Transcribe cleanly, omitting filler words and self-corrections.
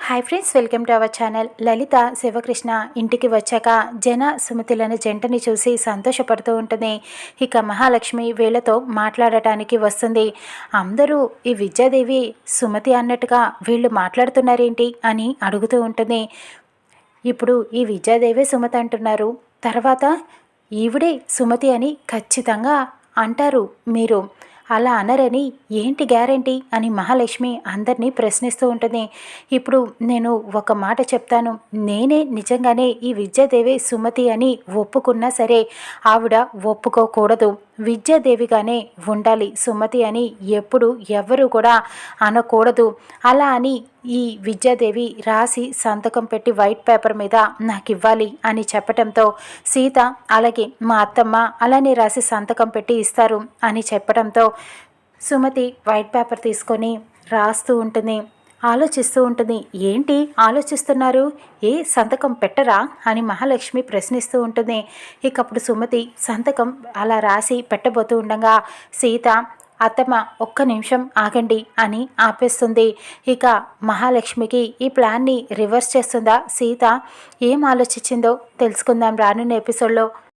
Hi friends, welcome to our channel. Lalitha Sivakrishna ఇంటికి వచ్చాక జన సుమతిలను జంటని చూసి సంతోషపడుతూ ఉంటుంది. ఇక మహాలక్ష్మి వీళ్ళతో మాట్లాడటానికి వస్తుంది. అందరూ ఈ విద్యాదేవి సుమతి అన్నట్టుగా వీళ్ళు మాట్లాడుతున్నారేంటి అని అడుగుతూ ఉంటుంది. ఇప్పుడు ఈ విద్యాదేవి సుమతి అంటున్నారు, తర్వాత ఈవిడే సుమతి అని ఖచ్చితంగా అంటారు మీరు, అలా అనరని ఏంటి గ్యారంటీ అని మహాలక్ష్మి అందరినీ ప్రశ్నిస్తూ ఉంటుంది. ఇప్పుడు నేను ఒక మాట చెప్తాను, నేనే నిజంగానే ఈ విద్యాదేవి సుమతి అని ఒప్పుకున్నా సరే ఆవిడ ఒప్పుకోకూడదు, విద్యాదేవిగానే ఉండాలి, సుమతి అని ఎప్పుడు ఎవరు కూడా అనకూడదు. అలా అని ఈ విద్యాదేవి రాసి సంతకం పెట్టి వైట్ పేపర్ మీద నాకు ఇవ్వాలి అని చెప్పటంతో సీత అలాగే మా అత్తమ్మ అలానే రాసి సంతకం పెట్టి ఇస్తారు అని చెప్పడంతో సుమతి వైట్ పేపర్ తీసుకొని రాస్తూ ఉంటుంది, ఆలోచిస్తూ ఉంటుంది. ఏంటి ఆలోచిస్తున్నారు, ఏ సంతకం పెట్టరా అని మహాలక్ష్మి ప్రశ్నిస్తూ ఉంటుంది. ఇకప్పుడు సుమతి సంతకం అలా రాసి పెట్టబోతూ ఉండగా సీత అత్తమ్మ ఒక్క నిమిషం ఆగండి అని ఆపేస్తుంది. ఇక మహాలక్ష్మికి ఈ ప్లాన్ని రివర్స్ చేస్తుందా సీత, ఏం ఆలోచించిందో తెలుసుకుందాం రానున్న ఎపిసోడ్లో.